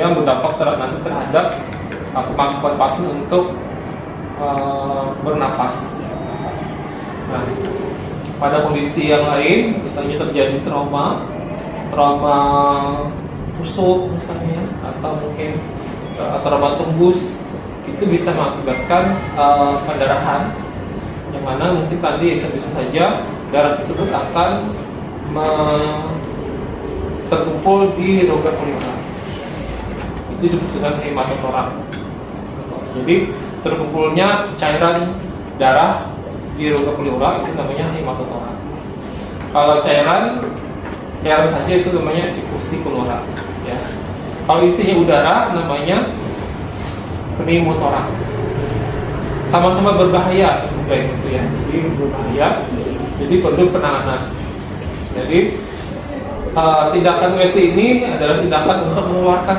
yang berdampak nanti terhadap kemampuan pasien untuk bernapas. Nah, pada kondisi yang lain, misalnya terjadi trauma tusuk misalnya, atau mungkin trauma tembus, itu bisa mengakibatkan pendarahan, yang mana mungkin tadi bisa saja darah tersebut akan terkumpul di rongga pleura. Itu disebut dengan hematotorak. Jadi terkumpulnya cairan darah di rongga pleura itu namanya hematotorak. Kalau cairan saja itu namanya difusi pleura. Ya. Kalau isinya udara namanya pneumotorak. Sama-sama berbahaya juga itu ya. Jadi berbahaya. Jadi perlu penanganan. Jadi tindakan USG ini adalah tindakan untuk mengeluarkan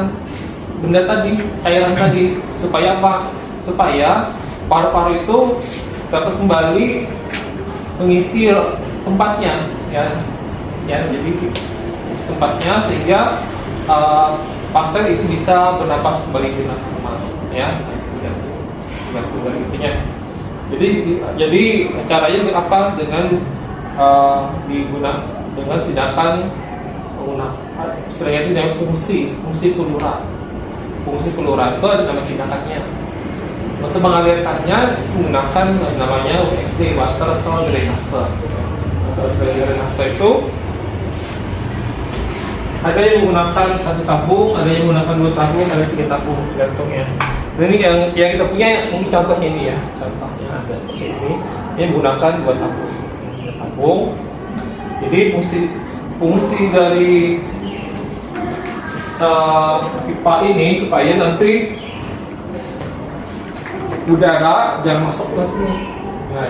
benda tadi, cairan tadi, supaya apa? Supaya paru-paru itu dapat kembali mengisi tempatnya, ya. Jadi isi tempatnya sehingga pasien itu bisa bernapas kembali dengan normal, ya. Jadi caranya apa? Dengan dengan tindakan menggunakan istilahnya itu yang fungsi pleura. Fungsi pleura itu ada nama tindakannya. Untuk mengalirkannya menggunakan namanya USD, water cell drainase. Water cell drainase itu ada yang menggunakan 1 tabung, ada yang menggunakan 2 tabung, ada 3 tabung tergantungnya. Nah, ini yang kita punya, mungkin contohnya ini ya, contohnya ada seperti ini menggunakan 2 tabung. Jadi fungsi dari pipa ini supaya nanti udara jangan masuk ke sini. Nah,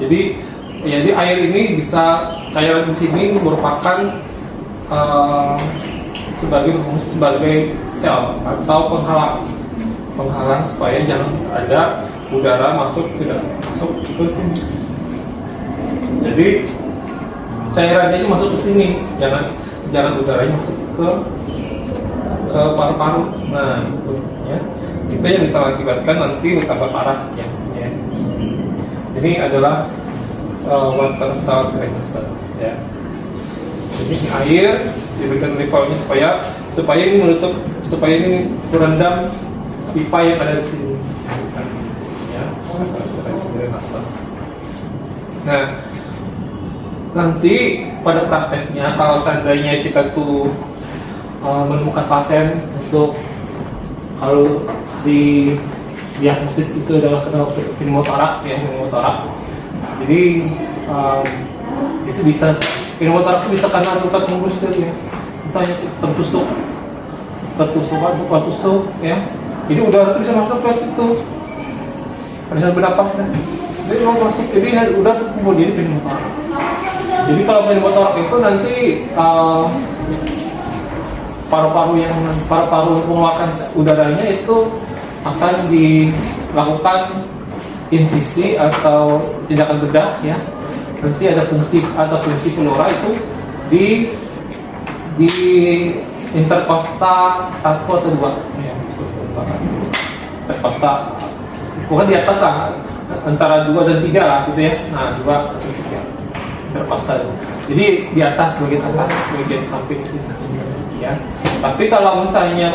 jadi air ini bisa cairan di sini merupakan sebagai sel atau penghalang supaya jangan ada udara masuk ke sini. Jadi cairannya itu masuk ke sini, jangan udaranya masuk ke paru-paru. Nah, itu ya. Itu yang bisa mengakibatkan nanti tambah parah ya. Jadi adalah water cell drainase ya. Jadi air diberikan levelnya supaya ini merendam pipa yang ada di sini. Ya, drainase. Nah, nanti pada prakteknya kalau seandainya kita tuh menemukan pasien untuk kalau di diagnosis itu adalah pneumotorak ya, pneumotorak. Jadi itu bisa pneumotorak itu bisa karena luka tembus ya, misalnya tertusuk ya. Jadi udara itu bisa masuk ke situ, bisa bernapas kan. Jadi mau masuk, jadi udah kemudian pneumotorak. Jadi kalau pneumotorak itu nanti paru-paru mengeluarkan udaranya itu akan dilakukan insisi atau tindakan bedah ya. Nanti ada fungsi pleura itu di interkosta 1 atau 2 ya. Interkosta bukan di atas lah, antara 2 dan 3 lah gitu ya. Nah, 2 atau 3 interkosta. Jadi di atas, bagian samping sini ya. Tapi kalau misalnya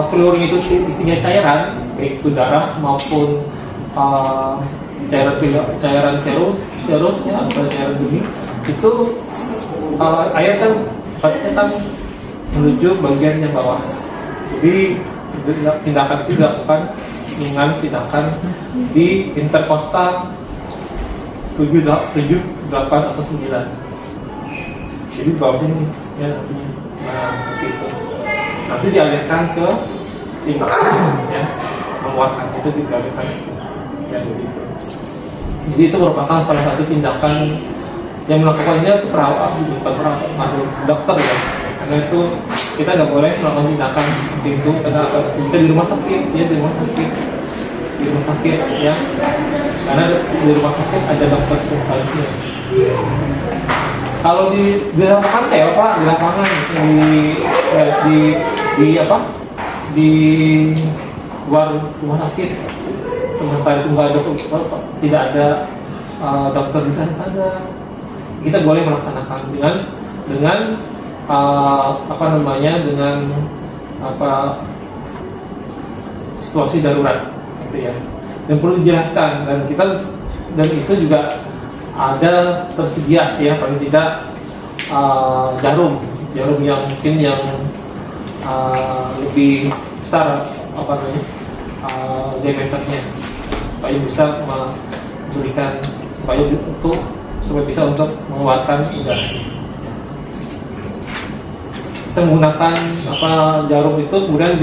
peluru itu isinya cairan, baik itu darah maupun cairan serus ya, atau cairan bening, itu air kan menuju bagian yang bawah. Jadi tindakan itu dilakukan dengan tindakan di interkosta 7, 8 atau 9. Jadi bawah ini ya, nah gitu. Nanti dialirkan ke sini ya, mengeluarkan itu dialirkan ke sini ya, begitu. Jadi itu merupakan salah satu tindakan yang melakukannya itu perawat, bukan perawat, dokter ya. Karena itu kita nggak boleh melakukan tindakan seperti itu karena kita di rumah sakit ya, di rumah sakit ya, karena di rumah sakit ada dokter spesialisnya. Kalau di lapangan kayak apa? Di lapangan di apa? Di luar rumah sakit, sementara itu nggak ada, tidak ada dokter di sana ada, kita boleh melaksanakan dengan apa namanya, dengan apa, situasi darurat gitu ya. Dan perlu dijelaskan, dan itu juga ada tersedia ya, paling tidak jarum yang mungkin yang lebih besar apa namanya, diameternya, supaya bisa memberikan, supaya bisa untuk menguatkan udara. Bisa menggunakan apa, jarum itu kemudian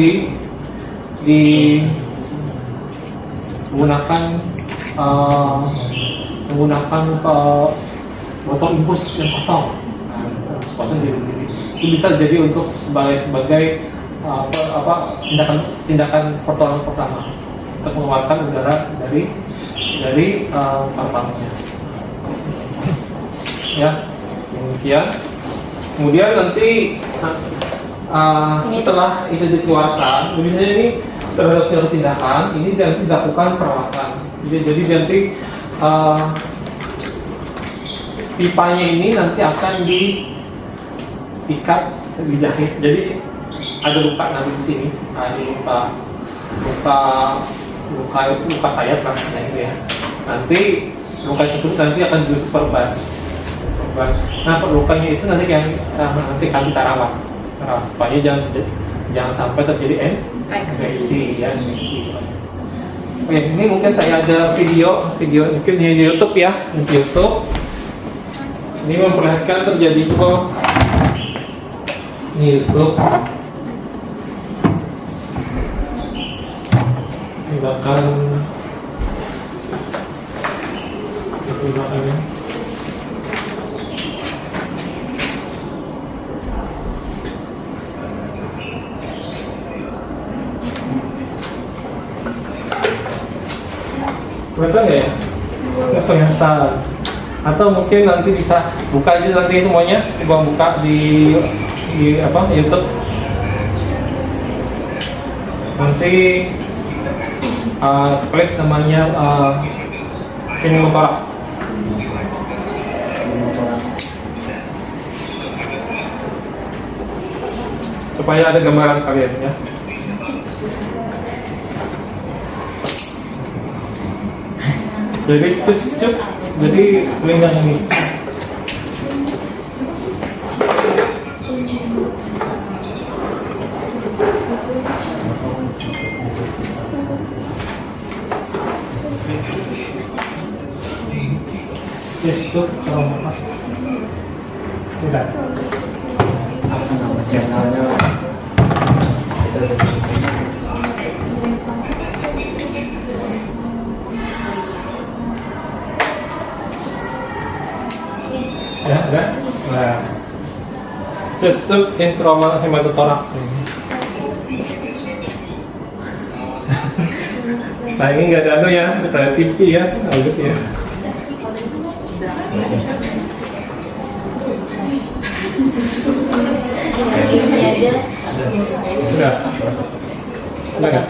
menggunakan motor impuls yang kosong itu bisa jadi untuk sebagai tindakan pertolongan pertama untuk mengeluarkan udara dari paru-parunya. Ya, demikian. Kemudian nanti setelah itu dikeluarkan, biasanya ini terhadap tindakan ini nanti dilakukan perawatan. Jadi nanti pipanya ini nanti akan diikat, dijahit. Jadi ada luka nanti di sini, ada luka sayat namanya itu ya. Nanti luka itu nanti akan ditutup perban. Nah, lukanya itu nanti nanti akan kita rawat supaya jangan sampai terjadi infeksi ya, infeksi. Oke, ini mungkin saya ada video mungkin di YouTube ya, di YouTube. Ini memperlihatkan terjadi ini YouTube. Tindakan ini. Kelihatan nggak ya? Nggak kelihatan. Atau mungkin nanti bisa buka aja nanti semuanya, coba buka di apa, YouTube. Nanti klik namanya Pneumotorak. Supaya ada gambaran kalian ya. Jadi jadi telinga ini. Itu sama tidak. Nama channelnya ya, ada. Nah, just intrauma hematotorak. Nah, ini nggak ada anu ya, kita TV ya, bagus ya. Sudah. Sudah nggak?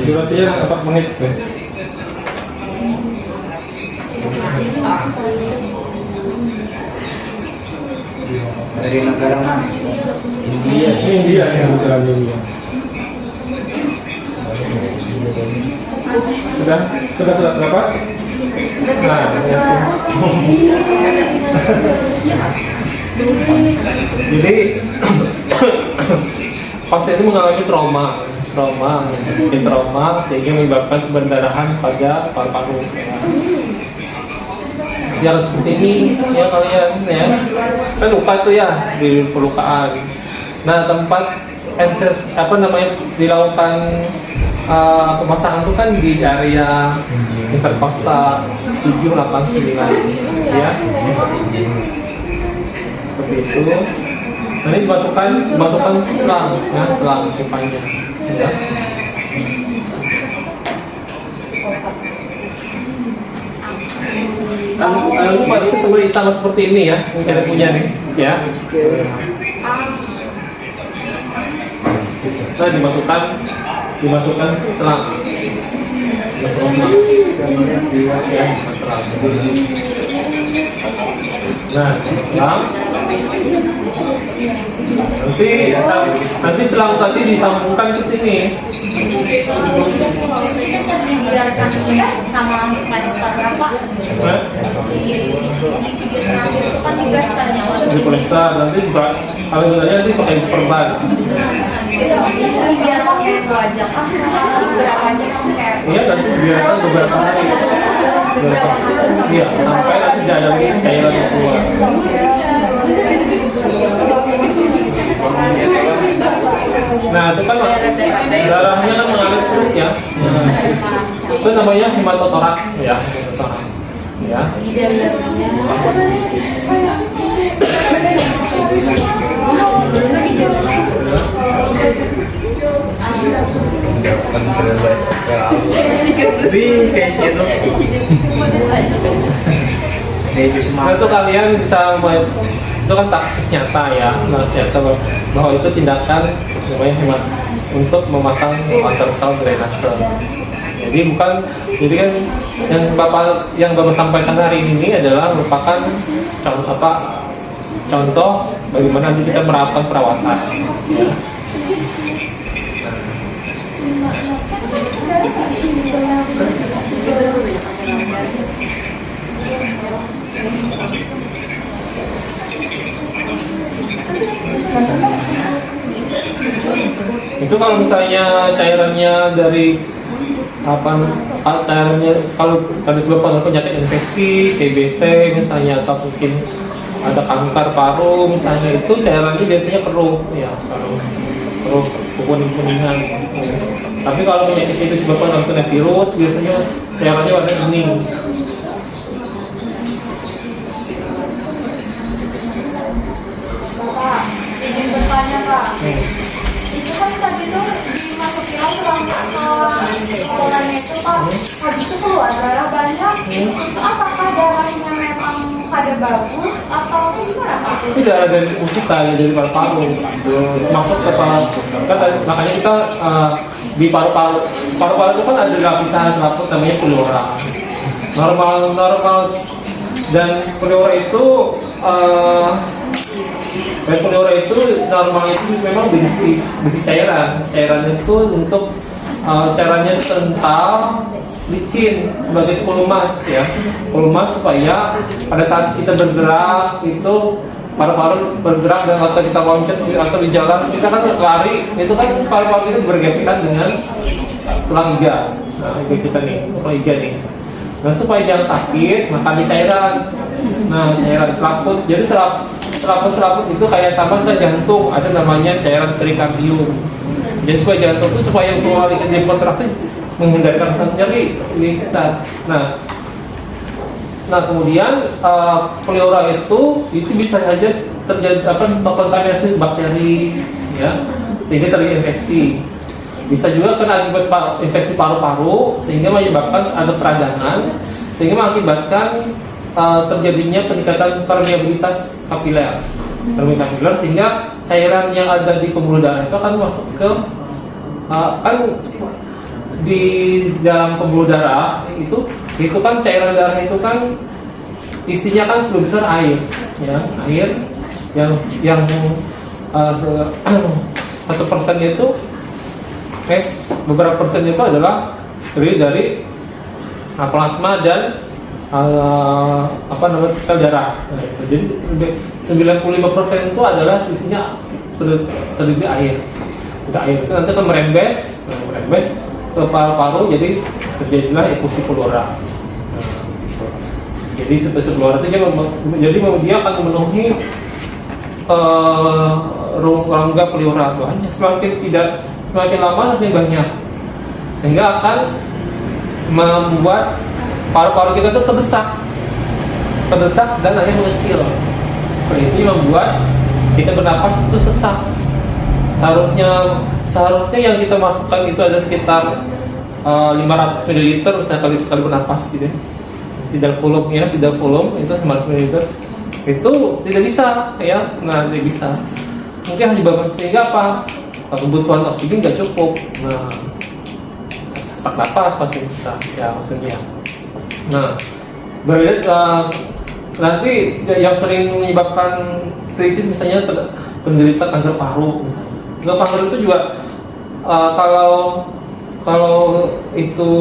Durasinya 4 menit. dari negara mana? India yang bicara India. Sudah berapa? Nah, jadi pasien itu mengalami trauma sehingga menyebabkan pendarahan pada paru-paru. Yang seperti ini ya kalian ya, kan luka tuh ya, di pelukaan. Nah, tempat dilakukan pemasangan itu kan di area interkostal 7, 8, 9 ya, seperti itu. Nanti dimasukkan selang ya, selang pipanya ya. Pada seperti sama seperti ini ya, yang kita punya nih, ya. Nah, dimasukkan selang. Ya, selang. Nah, selang. Nanti selang tadi disambungkan ke sini. Bisa dibiarkan sama plaster apa? Di video terakhir itu kan di plasternya. Di polester nanti juga kalau misalnya nanti pakai perban. Itu bisa dibiarkan kayak itu aja kan? Berapa aja kayak? Iya, nanti biarkan beberapa hari. Iya, sampai nanti dalamnya cairan keluar. Nah, itu kan darahnya kan mengalir terus ya. Itu namanya hematotorak ya, hematotorak. Ya. Nah, itu kalian bisa itu kan kasus nyata ya, nyata bahwa itu tindakan namanya hemat untuk memasang water cell drainase. Jadi kan yang bapak sampaikan hari ini adalah merupakan contoh bagaimana nanti kita menerapkan perawatan. Ya. Itu kalau misalnya cairannya dari cairannya kalau disebabkan penyakit infeksi, TBC misalnya, atau mungkin ada kanker paru misalnya, itu cairannya biasanya keruh ya, keruh kuning-kuningan. Tapi kalau penyakit itu disebabkan oleh virus, biasanya cairannya warna kuning. Bapak, izin bertanya Kak. Itu kan tadi tuh dimasukin selama ruangannya itu Kak, habis itu keluar darah banyak. Itu apakah darahnya memang pada bagus atau gimana Kak? Itu darah dari kita dari paru-paru masuk ke paru. Makanya kita di paru-paru itu kan ada lapisan selaput namanya pleura. Normal dan pleura itu normal itu memang berisi cairan itu untuk caranya kental, licin sebagai pelumas ya, pelumas supaya pada saat kita bergerak itu paru-paru bergerak, dan atau kita loncat atau di jalan kita kan lari, itu kan paru-paru itu bergesekan dengan tulang iga. Nah, iga kita nih, tulang iga nih. Nah, supaya jangan sakit, makan di cairan. Nah, cairan selaput. Jadi selaput itu kayak sama ke jantung, ada namanya cairan perikardium. Jadi supaya jantung itu supaya keluar dari kontraksi menghindarkan nyeri di kita. Nah kemudian pleura itu bisa saja terjadi kontaminasi bakteri ya, sehingga terinfeksi. Bisa juga kena akibat infeksi paru-paru sehingga menyebabkan ada peradangan, sehingga mengakibatkan terjadinya peningkatan permeabilitas kapiler, sehingga cairan yang ada di pembuluh darah itu akan masuk ke kan di dalam pembuluh darah itu kan cairan darah itu kan isinya kan sebesar air ya, air yang 1% itu beberapa persen itu adalah terdiri dari plasma dan sel darah. Jadi 95% itu adalah isinya terdiri air. Air itu nanti akan merembes ke paru-paru, jadi terjadilah efusi pleura. Jadi efusi pleura itu dia akan memenuhi rongga pleura banyak. Semakin lama semakin banyak, sehingga akan membuat paru-paru kita itu terdesak dan akhirnya mengecil. Itu membuat kita bernapas itu sesak. Seharusnya yang kita masukkan itu ada sekitar 500 ml misalnya sekali bernapas gitu. tidak volume ya, tidak volume itu 900 ml itu tidak bisa ya, nah tidak bisa. Mungkin hanya beban sehingga apa? Kebutuhan oksigen nggak cukup. Nah, sesak napas pasti bisa ya maksudnya. Nah, nanti yang sering menyebabkan krisis misalnya penderita kanker paru misalnya. Kanker paru itu juga kalau itu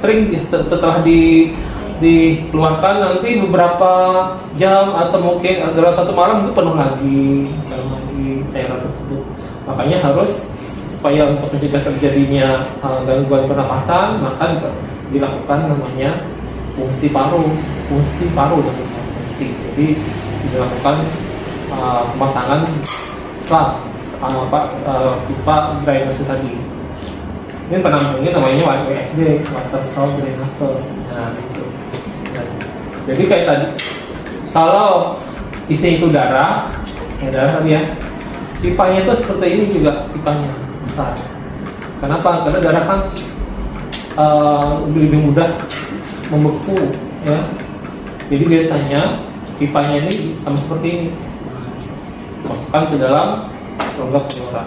sering setelah dikeluarkan nanti beberapa jam atau mungkin dalam satu malam itu penuh lagi cairan tersebut. Makanya harus supaya untuk mencegah terjadinya gangguan pernapasan maka dilakukan namanya fungsi paru namanya fungsi. Jadi dilakukan pemasangan slab pipa drainase tadi. Ini penampungnya namanya WSD, water source drainase. Nah, itu. Jadi kayak tadi, kalau isi itu darah tadi ya, pipanya itu seperti ini juga pipanya besar. Kenapa? Karena darah kan lebih mudah membeku ya. Jadi biasanya pipanya ini sama seperti ini, masukkan ke dalam rongga pengeluaran.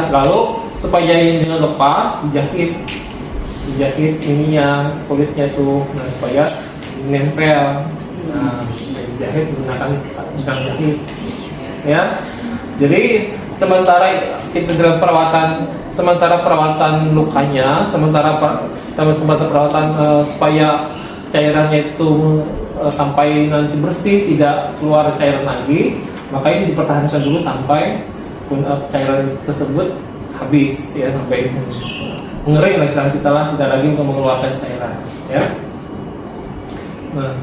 Lalu supaya ini lepas, dijahit ininya, kulitnya itu, nah supaya nempel. Nah, dijahit menggunakan benang jahit. Ya, jadi sementara perawatan lukanya, sementara perawatan supaya cairannya itu sampai nanti bersih, tidak keluar cairan lagi, maka ini dipertahankan dulu sampai cairan tersebut habis ya, sampai mengering lagi kita tidak lagi untuk mengeluarkan cairan ya. Nah,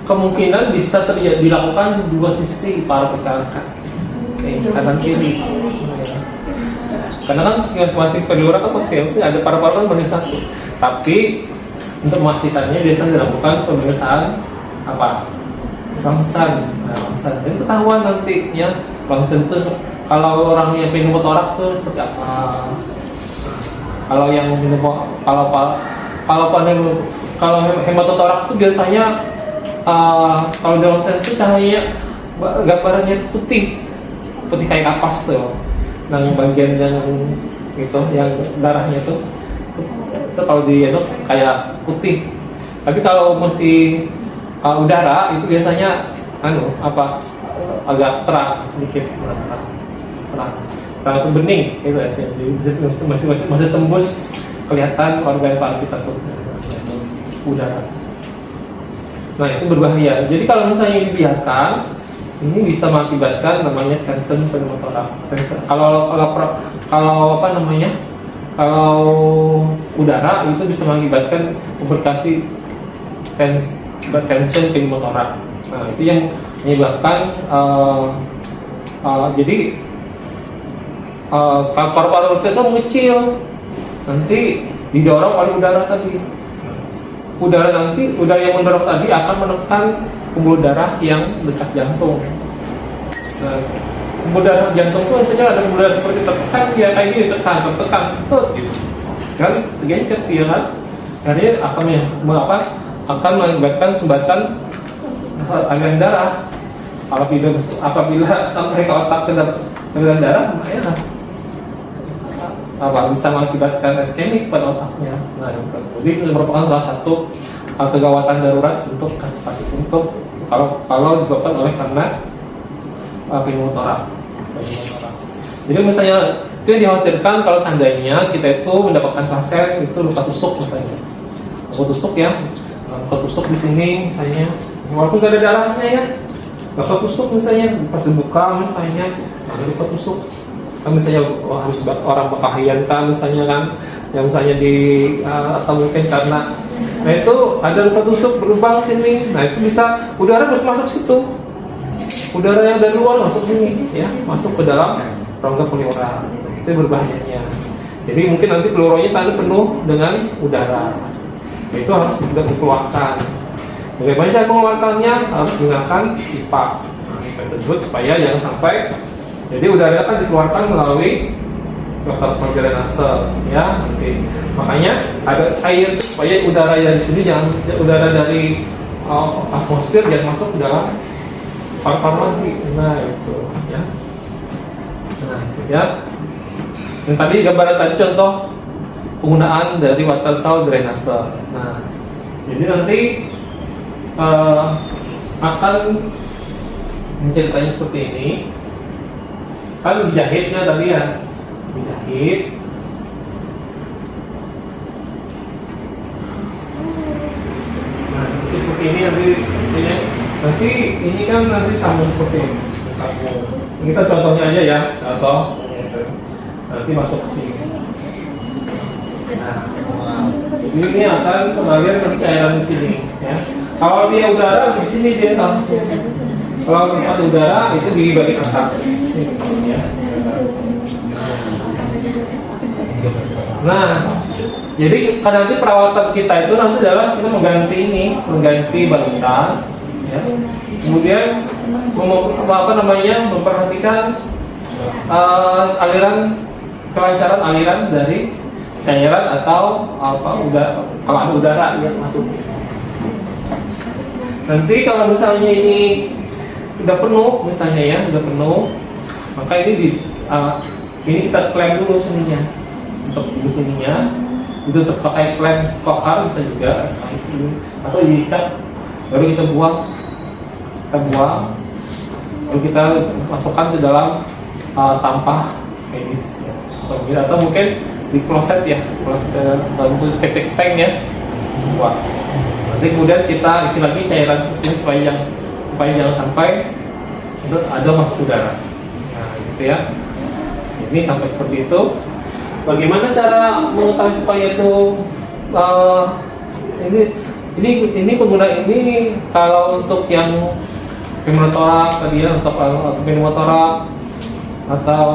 kemungkinan bisa dilakukan dua sisi para pencarian, kanan kiri. Karena kan masing-masing peliura kan pasti ada paru-paru kan masih satu. Tapi untuk memastikannya biasanya dilakukan pemeriksaan rongsen. Jadi ketahuan nanti ya rongsen itu kalau orang yang pneumotoraks itu seperti apa. Kalau yang kalau hematotoraks itu biasanya kalau di rongsen itu cahaya gambarannya itu putih kayak kapas tuh. Yang bagian yang itu yang darahnya itu kalau kayak putih. Tapi kalau mesti udara itu biasanya agak terang sedikit, terang itu bening gitu ya. Jadi masih tembus kelihatan organ kita tuh udara. Nah itu berbahaya. Jadi kalau misalnya dibiarkan, ini bisa mengakibatkan namanya tension pneumotoraks. Kalau udara itu bisa mengakibatkan komplikasi tension pneumotoraks. Nah itu yang menyebabkan jadi paru-paru kita mengecil, nanti didorong oleh udara tadi. Udara yang mendorong tadi akan menekan pembuluh darah yang detak jantung. Nah, pembuluh darah jantung itu misalnya ada pembuluh darah seperti tertekan, ya kayak gini tertekan, gitu. Kan tergencet ya kan? Akhirnya akan mengakibatkan sumbatan aliran darah. Apabila sampai ke otak ke dalam darah, bisa mengakibatkan iskemik pada otaknya. Nah, jadi itu merupakan salah satu kegawatan darurat untuk kasus untuk kalau disebabkan oleh karena pneumotoraks. Jadi misalnya itu yang dikhawatirkan kalau seandainya kita itu mendapatkan pasien itu luka tusuk misalnya, luka tusuk di sini misalnya, walaupun tidak ada darahnya ya, luka tusuk misalnya pas dibuka misalnya ada luka tusuk. Misalnya harus orang berkahyan kan misalnya kan yang misalnya atau mungkin karena itu ada luka tusuk berlubang sini, nah itu bisa udara harus masuk situ, udara yang dari luar masuk sini ya, masuk ke dalam rongga pleura, itu berbahayanya. Jadi mungkin nanti pleuranya tadi penuh dengan udara, nah, itu harus juga dikeluarkan. Bagaimana cara mengeluarkannya? Harus menggunakan pipa tersebut supaya jangan sampai. Jadi udara kan dikeluarkan melalui water sound drainase ya nanti. Makanya ada air supaya udara yang di sini jangan udara dari atmosfer jangan masuk ke dalam paru-paru nanti. Nah itu ya. Nah itu ya. Dan tadi gambaran tadi contoh penggunaan dari water sound drainase. Nah jadi nanti akan menceritanya seperti ini. Kan dijahitnya tadi ya, dijahit. Nah itu seperti ini nanti sepertinya. Nanti ini kan nanti sambung seperti ini. Ini kan contohnya aja ya, contoh. Nanti masuk ke sini. Nah, ini akan mengalir ke cairan di sini. Ya. Kalau dia udara di sini dia langsung. Kalau tempat udara itu di bagian atas. Ya. Nah, jadi karena nanti perawatan kita itu nanti adalah kita mengganti balutan. Ya. Kemudian memperhatikan kelancaran aliran dari cairan atau kalau ada udara yang masuk. Nanti kalau misalnya ini sudah penuh, misalnya ya sudah penuh, maka ini kita klem dulu sininya, untuk di sininya itu terpakai klem kokar bisa juga, atau diikat, baru kita buang, lalu kita masukkan ke dalam sampah medis, ya. Atau mungkin di kloset ya, kloset dalam septic tank ya. Wah. Nanti kemudian kita isi lagi cairan seperti ini supaya jangan sampai itu ada masuk udara. Nah, gitu ya. Ini sampai seperti itu. Bagaimana cara mengetahui supaya itu ini pengguna ini kalau untuk yang pneumotorak tadi ya, untuk pneumotorak atau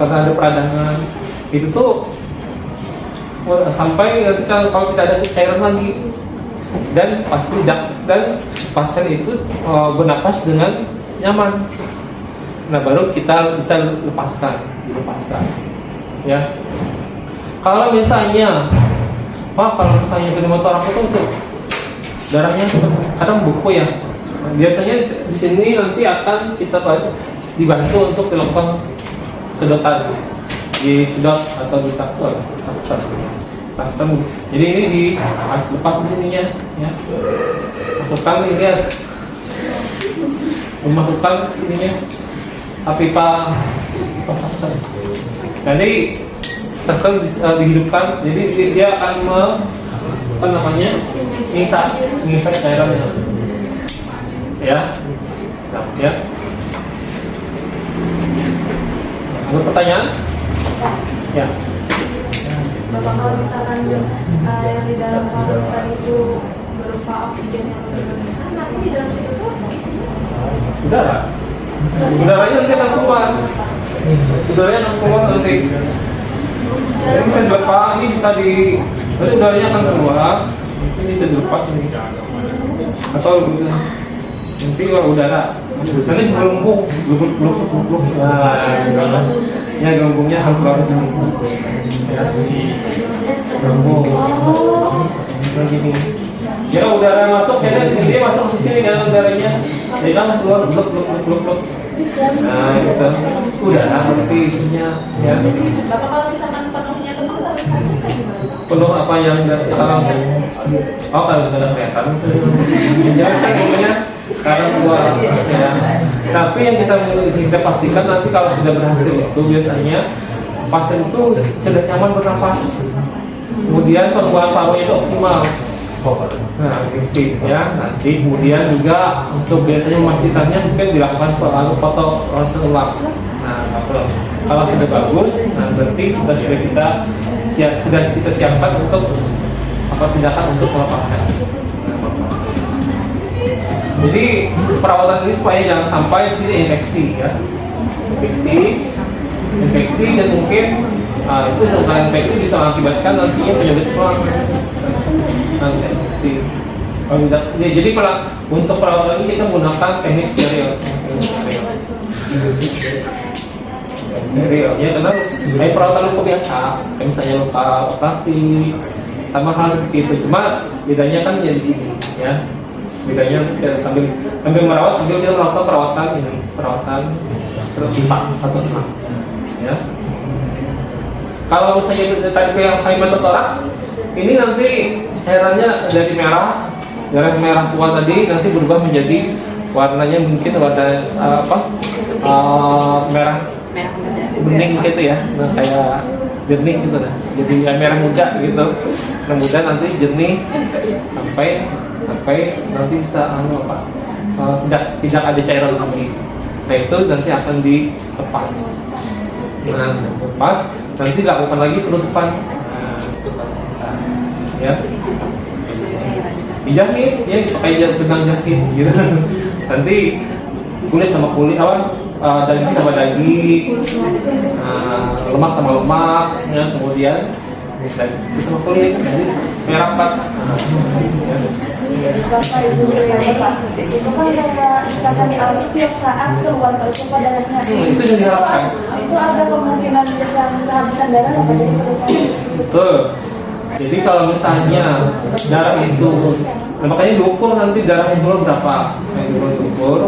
karena ada peradangan itu tuh sampai kalau tidak ada cairan lagi dan pasien itu bernapas dengan nyaman. Nah baru kita bisa dilepaskan ya. Kalau misalnya pneumotorak itu darahnya kadang buku ya, biasanya di sini nanti akan kita dibantu untuk dilakukan sedotan, disedot atau disakser. Jadi ini dilepas di sininya, ya. Masukkan ini ya, memasukkan ininya pipa sakser. Jadi sakser dihidupkan, jadi dia akan mengisap cairannya, ya. Nah, ya. Ada pertanyaan? Ya. Bapak kalau misalkan yang di dalam paru-paru itu berupa oksigen yang berlebihan, nanti di dalam situ tuh isinya udaranya nanti akan keluar. Udaranya akan keluar nanti. Jadi bisa dilepas, ini bisa nanti udaranya akan keluar. Ini bisa dilepas ini. Atau nanti keluar udara. Nanti gelembung. Nah, ya gelembungnya akan keluar di sini. Ya, gelembung. Begini. Ya udara masuk, dia masuk ke sini dalam udaranya. Dia kan keluar blok. Nah, itu udara berarti isinya ya. Bapak kalau misalkan penuhnya teman tapi Penuh apa yang kalau nggak ada kelihatan. Jangan namanya karena keluar ya. Tapi yang kita pastikan nanti kalau sudah berhasil itu biasanya pasien itu sudah nyaman bernapas. Kemudian pengembangan parunya itu optimal. Nah, isi ya. Nanti kemudian juga untuk biasanya memastikannya mungkin dilakukan foto ronsen ulang. Nah, kalau sudah bagus, nah berarti sudah kita siapkan untuk tindakan untuk melepaskan. Jadi perawatan ini supaya jangan sampai di sini infeksi ya. Infeksi dan mungkin itu setelah infeksi bisa mengakibatkan nantinya penyakit tulang. Infeksi. Jadi untuk perawatan ini kita menggunakan teknik steril. steril ya, karena kayak perawatan luka biasa, kayak misalnya luka operasi sama hal seperti itu. Cuma bedanya kan ya di sini ya, bedanya sambil merawat sambil dia melakukan perawatan satu senang ya. Kalau misalnya tadi yang hematotorak ini nanti cairannya dari merah tua tadi nanti berubah menjadi warnanya mungkin warna merah bening gitu ya, nah, kayak jernih gitu nah. Jadi ya, merah muda gitu, merah muda nanti jernih sampai nanti bisa tidak ada cairan lagi. Nah itu nanti akan dilepas. Nah lepas nanti lakukan lagi penutupan. Ya dijahit ya, pakai benang jahit gitu. Nanti kulit sama kulit daging sama daging, lemak sama lemak ya, kemudian daging sama kulit jadi supaya rapat. Bapak Ibu ya Pak, itu kan kayak dikasih alat tiap saat keluar sumpah darahnya. Itu yang diharapkan. Itu ada kemungkinan bisa kehabisan darah apa jadi perlu. Betul. Jadi kalau misalnya darah itu, makanya diukur nanti darahnya dulu berapa, diukur.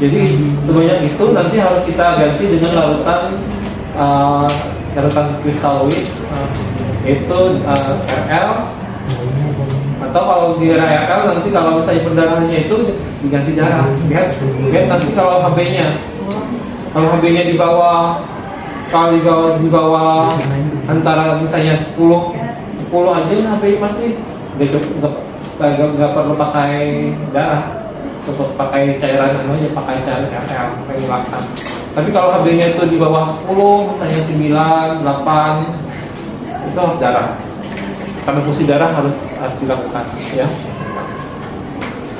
Jadi sebanyak itu nanti harus kita ganti dengan larutan kristaloid, itu RL. Atau kalau di RL nanti kalau misalnya pendarahannya itu diganti darah. Lihat nanti kalau HB-nya di bawah, kalau di bawah antara misalnya 10 aja HB masih nggak perlu pakai darah, untuk pakai cairan aja, pakai cairan RL, pakai ngilangkan. Tapi kalau HB-nya itu di bawah 10, misalnya 9, 8, itu harus darah. Karena fungsi darah harus dilakukan, ya.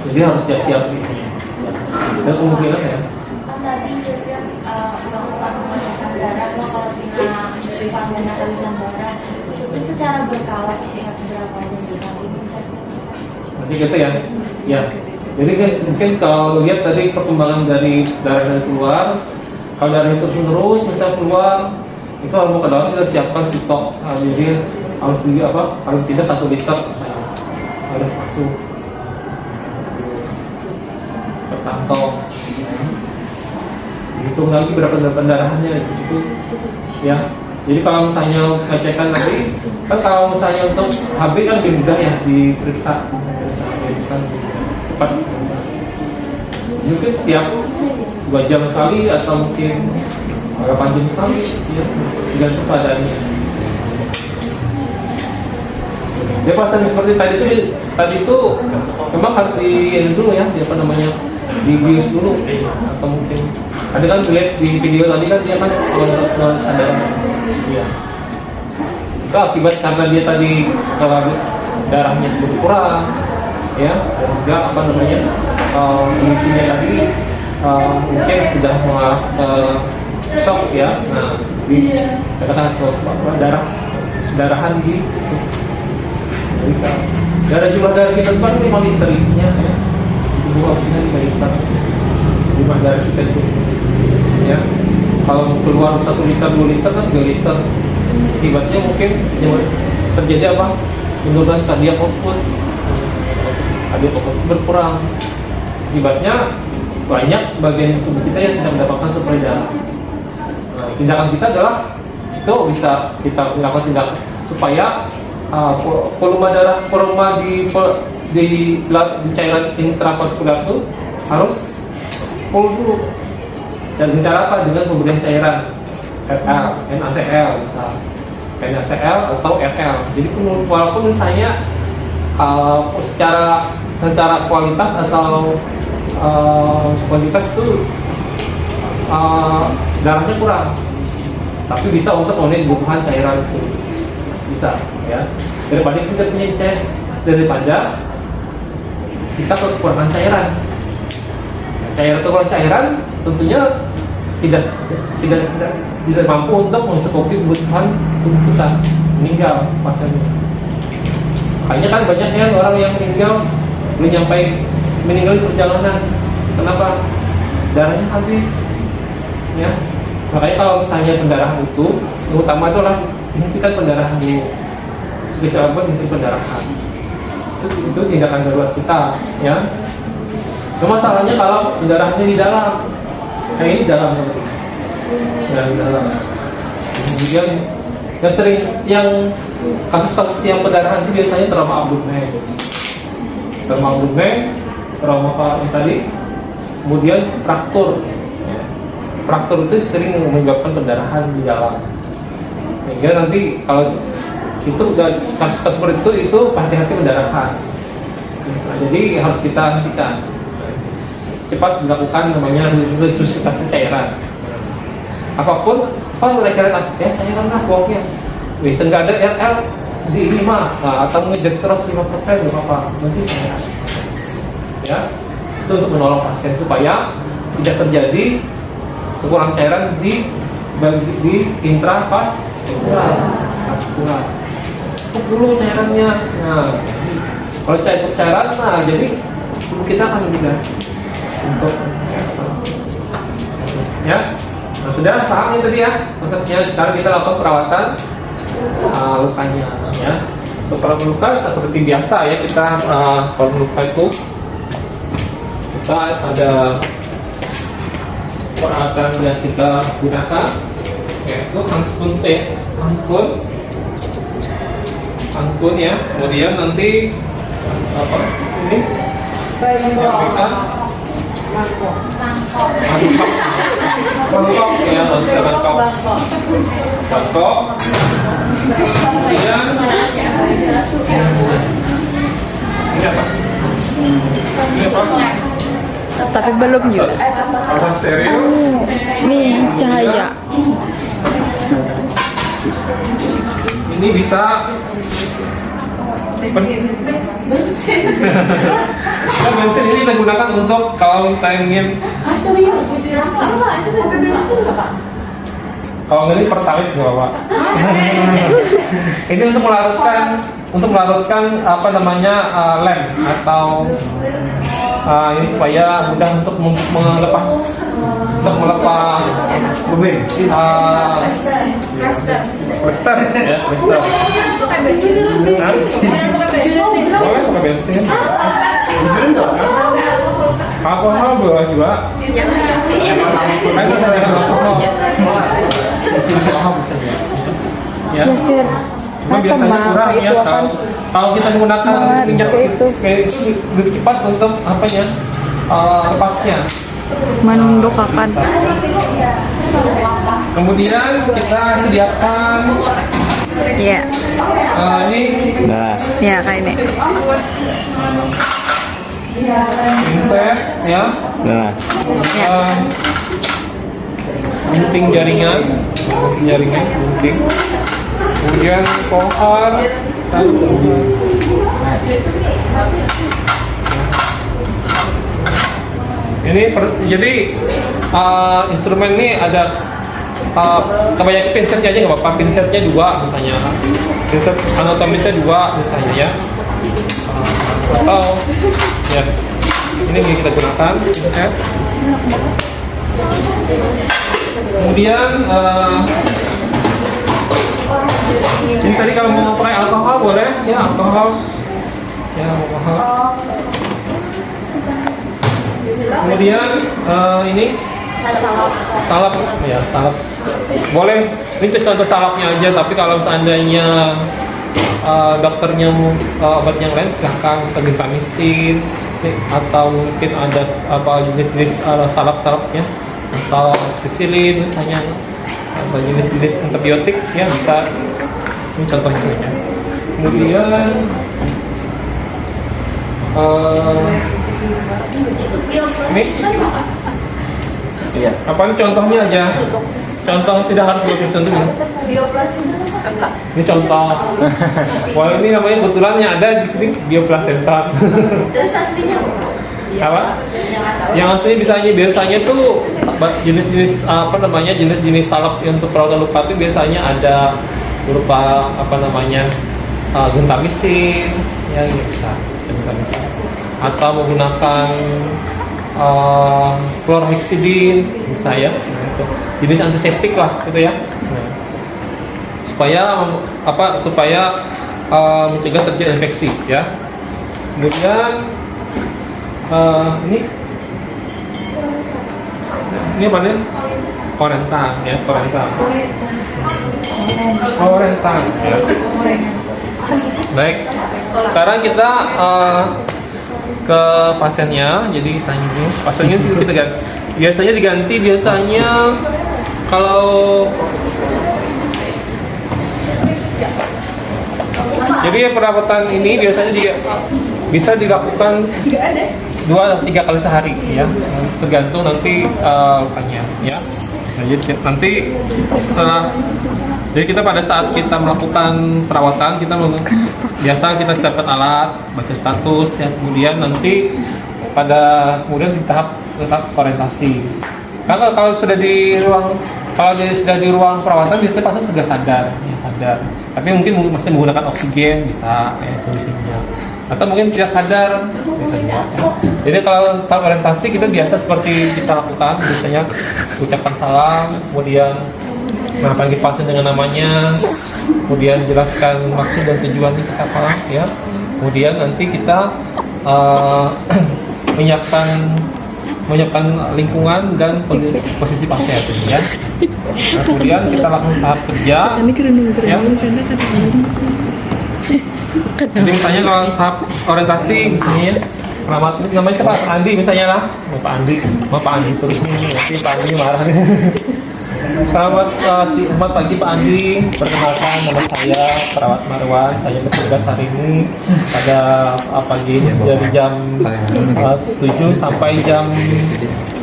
Jadi harus siap-siap gitu. Dan kemungkinan ya. Tadi juga melakukan pemeriksaan darah kalau punya pasien kehabisan darah itu secara berkala setiap berapa jam sekali. Nanti gitu ya. Ya. Jadi kan mungkin kalau lihat tadi perkembangan dari darah yang keluar, kalau darah itu terus bisa keluar, itu hormon kedua kita siapkan stok. Jadi harus paling tidak 1 liter harus masuk per kantong. Hitung lagi berapa pendarahannya di situ, ya. Jadi kalau misalnya ngecekan tadi, kan kalau misalnya untuk HB kan lebih mudah ya diperiksa, kan cepat. Mungkin setiap 2 jam sekali atau mungkin 8 jam sekali, ya, tergantung keadaannya. Ya pasang seperti tadi itu memang harus di dulu ya, dibius dulu atau mungkin ada kan lihat di video tadi kan dia kan sadar ya. Itu akibat karena dia tadi darahnya berkurang ya, dan juga fungsinya tadi mungkin sudah mengarah ke shock ya. Nah, katakan darahan di jumlah darah kita kan 5 liter isinya ya. Tubuh oksigen 5 liter. Jumlah darah kita itu ya. Kalau keluar 1 liter, 2 liter kan 3 liter. Akibatnya mungkin terjadi apa? Penurunan kardiak output. Kardiak output berkurang. Akibatnya banyak bagian tubuh kita yang tidak mendapatkan suplai darah. Nah, tindakan kita adalah itu bisa kita lakukan tindakan supaya volume darah di cairan intravaskular itu harus full dulu. Dan dengan cara apa? Dengan pemberian cairan RL, NaCl bisa NaCl atau RL. Jadi walaupun misalnya secara kualitas atau kualitas itu darahnya kurang, tapi bisa untuk memenuhi kebutuhan cairan itu bisa ya, daripada kita punya kita kekurangan cairan. Cairan tentunya tidak mampu untuk mencukupi kebutuhan tubuh kita, meninggal pasiennya. Makanya kan banyak ya orang yang meninggal di perjalanan. Kenapa? Darahnya habis ya. Makanya kalau misalnya pendarahan itu, yang utama itu adalah menghentikan pendarahan dulu. Sebisa mungkin menghentikan pendarahan. Itu tindakan darurat kita, ya. Cuma masalahnya kalau pendarahannya di dalam, kayak ini di dalam, di dalam. Kemudian yang sering, yang kasus-kasus yang pendarahan itu biasanya trauma abdomen, trauma apa yang tadi, kemudian fraktur. Ya. Fraktur itu sering menyebabkan pendarahan di dalam. Sehingga nanti kalau itu kasus-kasus seperti itu hati-hati pendarahan. Nah, jadi harus kita hentikan. Cepat dilakukan namanya resusitasi cairan. Apapun, udah cairan ya cairan lah pokoknya. Wis enggak ada RL di 5, nah, atau ngejek terus 5% nggak apa-apa, nanti cairan. Ya, itu untuk menolong pasien supaya tidak terjadi kekurangan cairan di intravaskular. Dulu cairannya. Nah, kalau cairan, nah jadi tubuh kita akan mudah untuk ya. Nah, sudah paham ini tadi ya maksudnya. Sekarang kita lakukan perawatan lukanya ya. Untuk perawatan luka seperti biasa ya, kita kalau luka itu kita ada peralatan yang kita gunakan, yaitu handphone ya. Kemudian nanti apa ini mangkok ya, mangkok. Kemudian ini apa? Tapi belum juga. Pasang stereo. Nih cahaya. Ini bisa bensin ini kita gunakan untuk kalau kita ingin kalau ini pertalite nggak apa. Ini untuk melarutkan apa namanya lem atau ini supaya mudah untuk melepas Bobin. Blister ya, blister. Boleh pakai bensin. Alkohol boleh juga. Ayo saya alkohol. Ya. Geser. Cuma biasanya kurang ya kalau kita menggunakan minyak itu lebih cepat untuk apanya lepasnya. Mendukakan. Kemudian kita sediakan Iya. ini Ya kayak ini. insert ya, gunting jaringan, gunting. Kemudian pohon, ini jadi instrumen ini ada kebanyakan pinsetnya aja nggak apa-apa, pinsetnya 2 misalnya, pinset anatomisnya 2 misalnya ya, atau ya ini yang kita gunakan pinset. Kemudian ini tadi kalau mau pakai alkohol boleh ya, alkohol ya, alkohol. Kemudian ini salep ya, salep boleh. Ini contoh salapnya aja, tapi kalau seandainya dokternya obat yang lain silahkan, gentamicin atau mungkin ada apa jenis-jenis salap-salapnya atau oxycillin misalnya, atau jenis-jenis antibiotik ya bisa. Ini contohnya ya. Kemudian ini Iya. apa ini contohnya aja, contoh tidak harus bersentuh. Ini contoh. Wah, ini namanya kebetulan yang ada di sini bioplasenta. Apa? Yang aslinya biasanya tuh jenis-jenis apa namanya, jenis-jenis salep untuk perawatan luka itu biasanya ada berupa apa namanya gentamicin ya, ini bisa gentamicin, atau menggunakan chlorhexidine bisa ya. Nah, itu jenis antiseptik lah gitu ya. Nah, supaya mencegah terjadi infeksi ya. Kemudian ini apa nih? Korentang ya, korentang ya. Baik, sekarang kita ke pasiennya. Jadi pasiennya kita ganti. Biasanya diganti kalau jadi perawatan ini biasanya juga bisa dilakukan 2 atau 3 kali sehari ya, tergantung nanti lukanya ya. Nah, jadi nanti jadi kita pada saat kita melakukan perawatan biasa kita siapkan alat, baca status ya, kemudian nanti kemudian di tahap orientasi. Karena kalau sudah di ruang perawatan biasanya pasien sudah sadar. Tapi mungkin masih menggunakan oksigen bisa ya kondisinya. Atau mungkin tidak sadar bisa juga. Ya. Jadi kalau orientasi kita biasa seperti kita lakukan biasanya ucapan salam, kemudian panggil pasien dengan namanya, kemudian jelaskan maksud dan tujuannya kita apa ya. Kemudian nanti kita menyiapkan lingkungan dan posisi pasien ya. Nah, kemudian kita lakukan tahap kerja ya. Jadi misalnya kalau tahap orientasi misalnya selamat, namanya siapa? Pak Andi misalnya lah. Pak Andi terus nanti Pak Andi marah. Selamat pagi Pak Andi, perkenalkan nama saya Perawat Marwan, saya bertugas hari ini pada pagi dari jam 7 sampai jam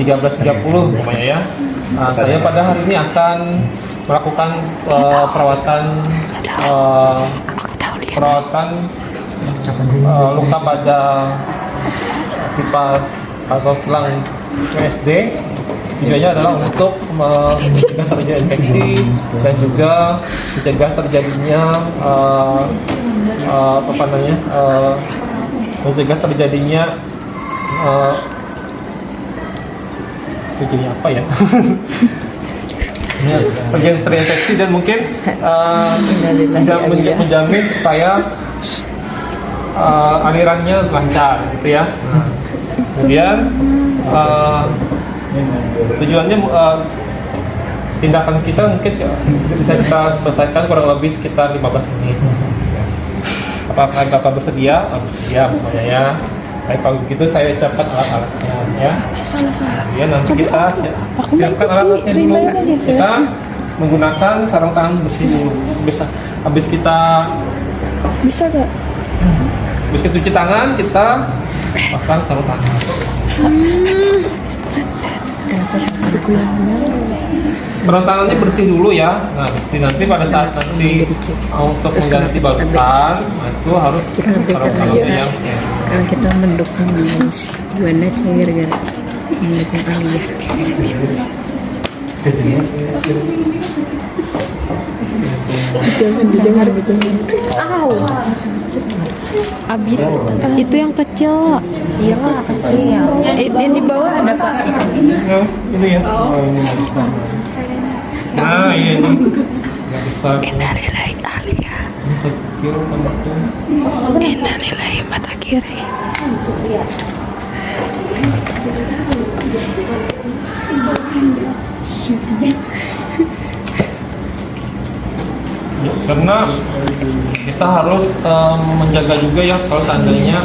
13.30 namanya ya. Saya pada hari ini akan melakukan perawatan luka pada pipa atau selang USD. Tujuannya adalah untuk mencegah terjadi infeksi dan juga mencegah terjadinya mencegah terjadinya apa ya? Terjadi terinfeksi dan mungkin menjamin supaya alirannya lancar gitu ya. Kemudian tujuannya tindakan kita mungkin bisa kita selesaikan kurang lebih sekitar 15 menit. Apakah bersedia? Bersedia misalnya ya. Baik, kalau begitu saya siapkan alat-alatnya ya. Kemudian nanti kita siapkan alat-alatnya dulu. Kita menggunakan sarung tangan bersih dulu. Habis kita cuci tangan, kita pasang sarung tangan. Sarung tangannya bersih dulu ya. Nah, nanti pada saat nanti untuk mengganti balutan, itu harus sarung tangannya yang kalau kita mendukung gimana sih gara-gara mendukung Alia. Jangan. Abi, itu yang kecil. Iya lah kecil. Yang di bawah ada Pak. Ini ya. Ini besar. Nah, iya ini. Nggak besar. Innalillahi Alia. Ini kecil tambah tuh. Innalillahi matakiri. Ya, karena kita harus menjaga juga ya kalau seandainya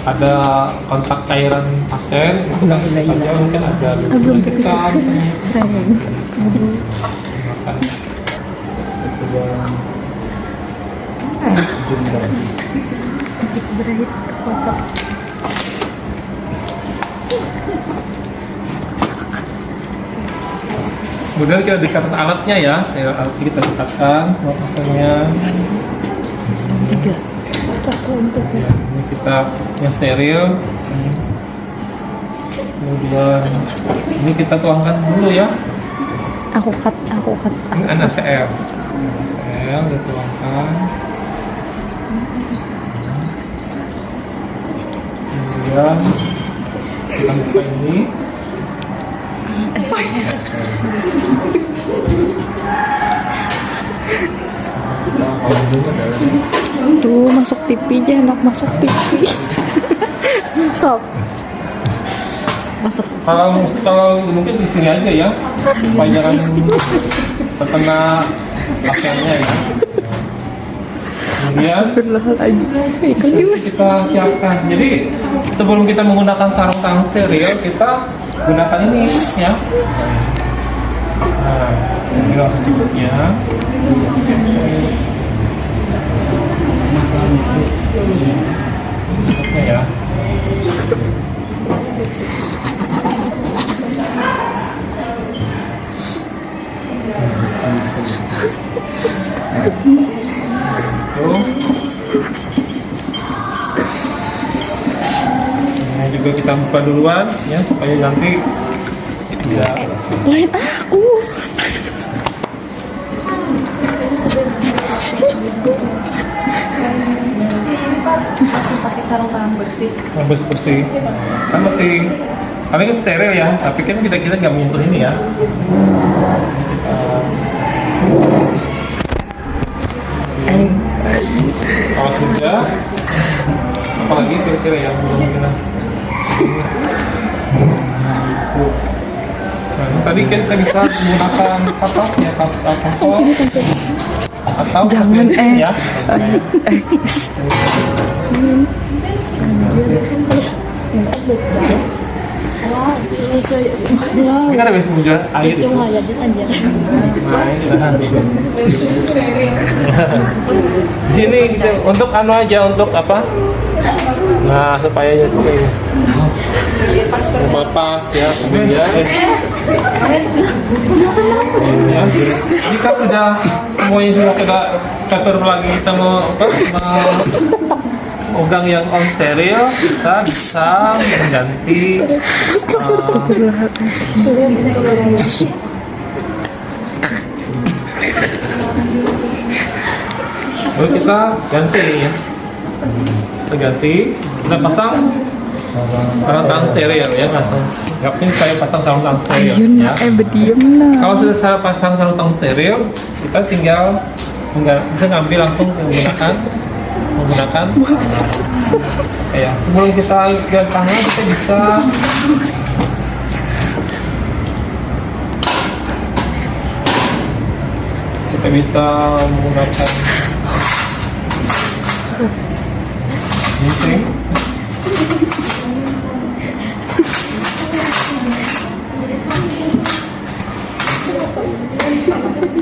ada kontak cairan pasien itu kan saja mungkin ada luka misalnya. Makan. Kemudian kita dekatkan alatnya ya, alat kita dekatkan maksudnya. Ini kita yang steril. Kemudian ini kita tuangkan dulu ya. Aku cut. Ini NaCl. NaCl dituangkan. Kemudian kita buka ini. Tuh masuk TV aja, enak masuk TV. Sok. Masuk. Kalau mungkin di sini aja ya, supaya jangan terkena pakaiannya ya. Kemudian kita siapkan. Jadi sebelum kita menggunakan sarung tangan steril, kita gunakan ini ya. Nah, ini cukupnya. Cukupnya ya. Ini juga kita buka duluan ya supaya nanti tidak Lain aku. Pakai sarung tangan bersih. bersih kan masih kami kan steril ya, tapi kan kita nggak menyentuh ini ya. Kalau sudah, apalagi kira-kira yang belum kita. Nah, ini tadi kita bisa menggunakan kapas ya, kapas alkohol atau Jangan, bensin ya. Ini kan ada bensin juga air. Nah, ini tahan. Di sini gitu, untuk anu aja, untuk apa? Nah, supaya ya seperti ini. Lepas ya, kemudian ya. Jika sudah semuanya sudah kita perlu lagi kita mau apa? Udang yang on steril, kita bisa mengganti lalu kita ganti ya, kita ganti, kita pasang sarung tangan steril ya, pasang. Gak penting saya pasang sarung tangan steril ya. Berdiam lah. Kalau sudah saya pasang sarung tangan steril, kita tinggal bisa ngambil langsung menggunakan ya. Sebelum kita lihat tangan, kita bisa menggunakan gunting.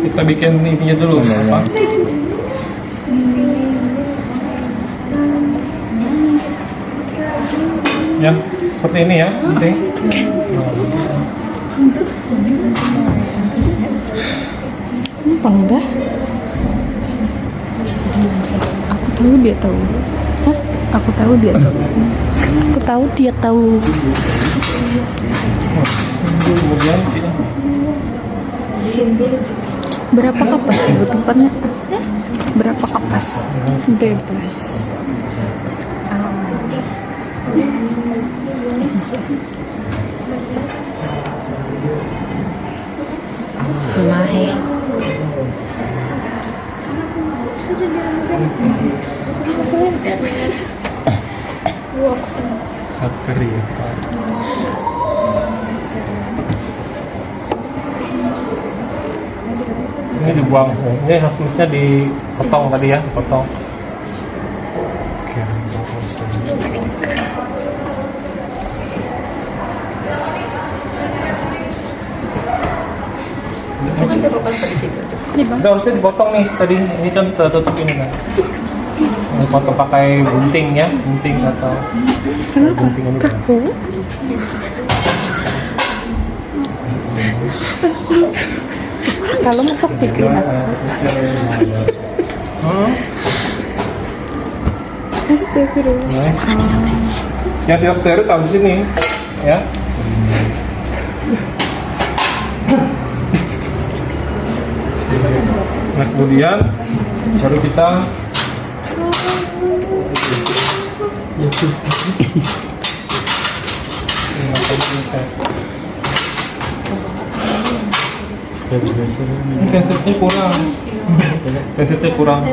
Kita bikin ininya dulu apa? Ya, seperti ini ya, gunting. Gampang dah. Aku tahu dia tahu. Hah? Aku tahu dia tahu. Aku tahu dia tahu. Kemudian Berapa kapas ibu tempatnya? Berapa kapas? Bebas. Lumahe. Satri. Ini dibuang, ini hasilnya dipotong tadi ya, dipotong. Oke. Itu harusnya dipotong nih tadi, ini kan tertutup ini kan. Dipotong pakai gunting ya, gunting atau gunting ini kan. Kalau masuk TV Astagfirullah. Yang tidak steril taruh di sini ya. Nah kemudian baru kita Pensilnya kurang. Pensilnya kurang.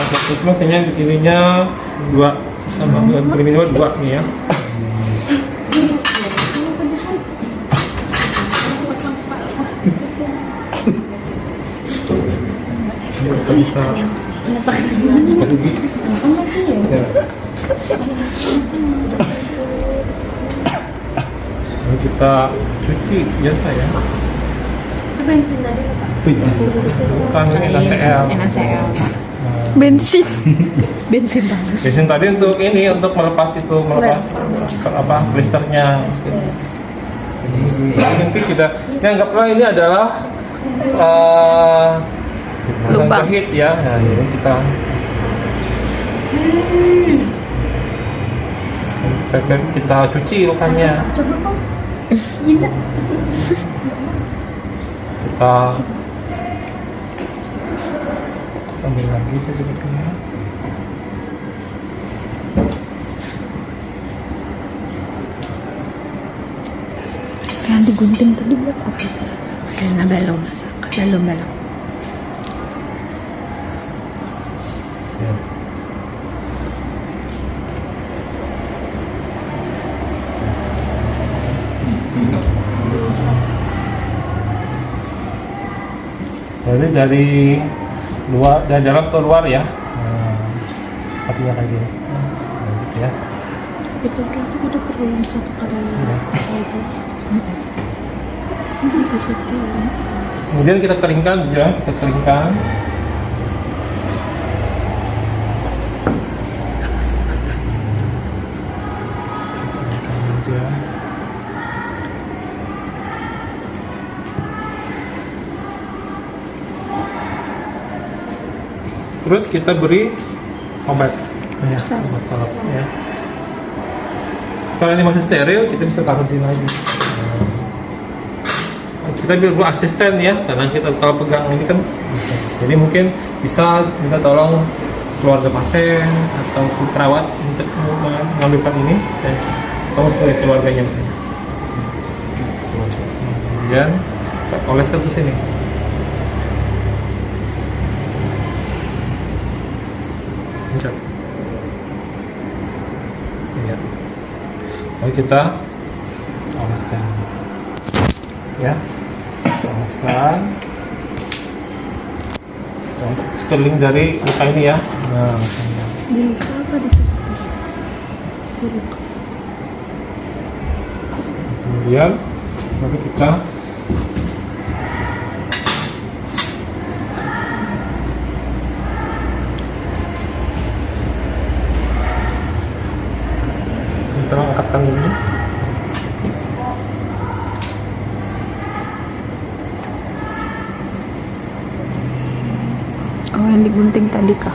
Terus maksudnya ininya 2 sama minimal 2 nih ya. Kita bisa ya. Ini kita cuci biasa ya. Itu bensin tadi Pak. Bukan ini NaCl. NaCl. Bensin. Bensin bagus. Bensin tadi untuk ini untuk melepas blisternya. Nanti kita anggaplah ini adalah Lubang. jahit ya. Nah, ini kita cuci lukanya. Coba Pak. Gila. Kita ambil lagi sedikitnya. Yang digunting tadi buat apa? Kaya belum masak. Belum. Ya. Jadi dari dalam ke luar ya. Artinya kayak gini. Gitu ya. Itu berarti udah perlu yang satu kali itu. Kemudian kita keringkan ya, kita keringkan. Terus kita beri obat, ya, obat salep ya. Kalau ini masih steril, kita bisa taruh sini lagi. Kita perlu asisten ya, karena kita kalau pegang ini kan, jadi mungkin bisa minta tolong keluarga pasien atau perawat untuk mengambilkan ini, dan kamu sebagai keluarganya misalnya. Kemudian oleskan ke sini. Pencet. Ya. Lalu kita oleskan. Ya. Oleskan. Sekeliling dari luka ini ya. Nah, Di luka apa di situ? kemudian lalu kita angkatkan ini. Oh, yang digunting tadi kah?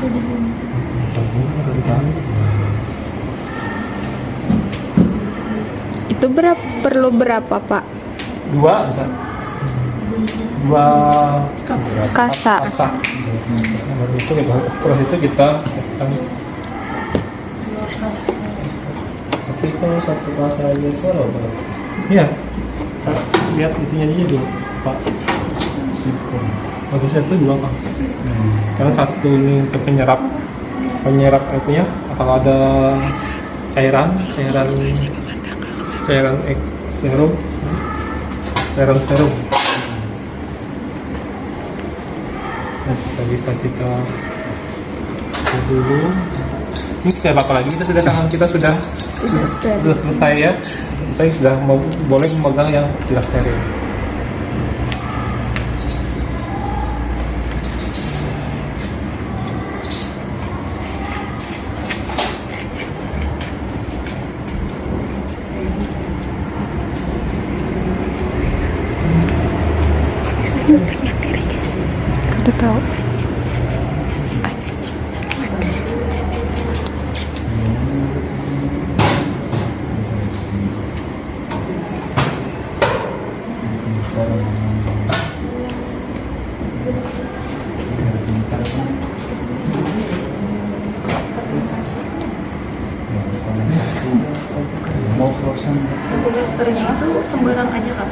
Itu perlu berapa, Pak? 2 bisa. 2 Kasa. Baru itu terus itu kita siapkan. Tapi itu satu kasa aja kalau iya. Lihat itunya aja dulu, Pak. Sifon. Bagusnya itu 2 Pak. Karena satu ini untuk penyerap itunya, kalau ada cairan serum. Nah, bisa kita dulu. Ini kayak apa lagi? Kita sudah selesai ya. Kita sudah boleh memegang yang tidak steril. Udah tahu.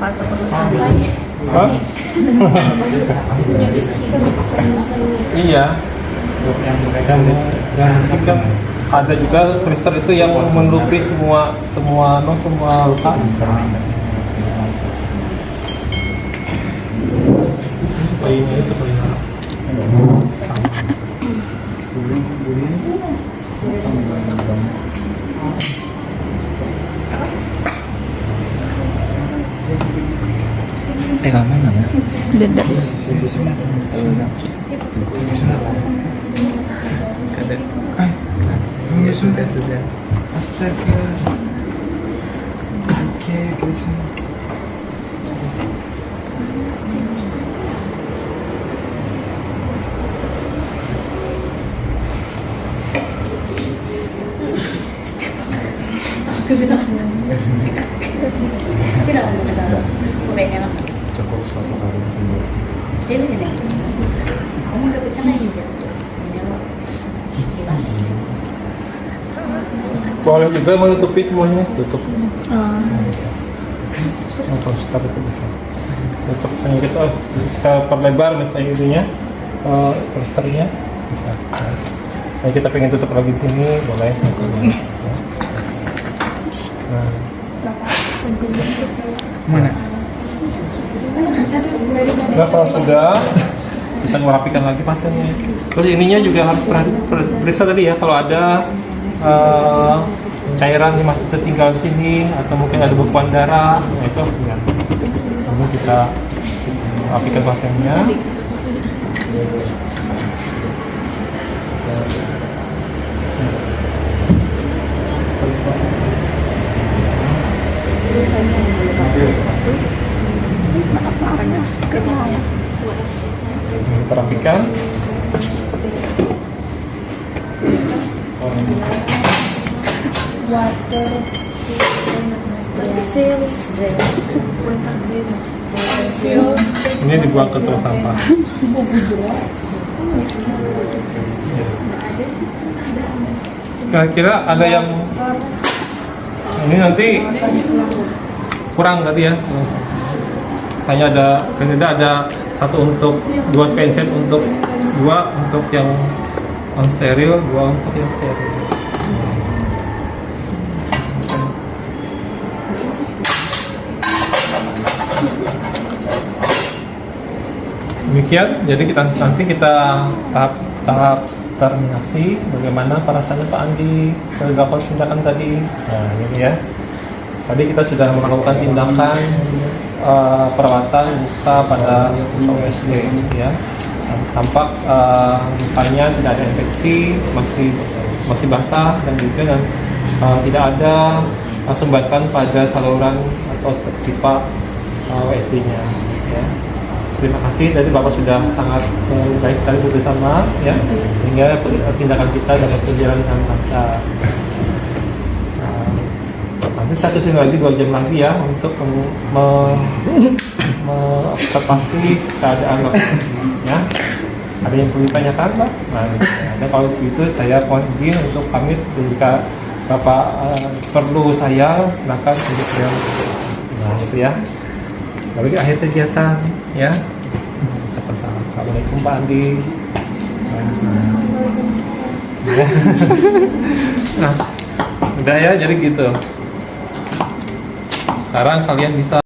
apa atau perusahaan? Hah? Iya. Yang mereka Dan kan ada juga Twister itu yang melukis semua luka. Ini seperti apa? kamu mana? Dada. Sudah. Astaga. Oke, Krishna. Cukup satu kali sembuh. Boleh juga menutupi semuanya, tutup. Oh. Kalau sekarang itu bisa tutup. Misalnya kita perlebar misalnya itunya, posternya bisa. Misalnya kita pengen tutup lagi di sini, boleh. Misalnya. Nah, Mana? nah, kalau sudah kita merapikan lagi pasirnya. Terus ininya juga harus periksa tadi ya, kalau ada cairan yang masih tertinggal di sini atau mungkin ada bekuan darah, nah itu ya. Lalu kita rapikan pasirnya. Kita rapikan. Ini dibuang ke tong sampah. Kira-kira ada yang ini nanti kurang tadi ya. Misalnya ada satu untuk dua penset untuk yang non steril, dua untuk yang steril. Demikian, jadi nanti kita tahap terminasi bagaimana perasaannya Pak Andi terdapat tindakan tadi. Nah ini ya, tadi kita sudah melakukan tindakan perawatan luka pada USD ya. Tampak lukanya tidak ada infeksi, masih basah dan juga tidak ada sumbatan pada saluran atau pipa USD-nya ya. Terima kasih, tadi Bapak sudah sangat baik sekali bersama ya, sehingga tindakan kita dapat berjalan dengan lancar. Nanti saya kesini lagi 2 jam lagi ya untuk mengobservasi keadaan Bapak ya. Ada yang perlu ditanyakan Pak? Nah, ada kalau begitu saya mohon izin untuk pamit. Jika Bapak perlu saya silakan untuk beliau. Nah itu ya. Lalu akhir kegiatan ya. Cepat salam. Assalamualaikum Pak Andi. Nah, udah ya, jadi gitu. Sekarang kalian bisa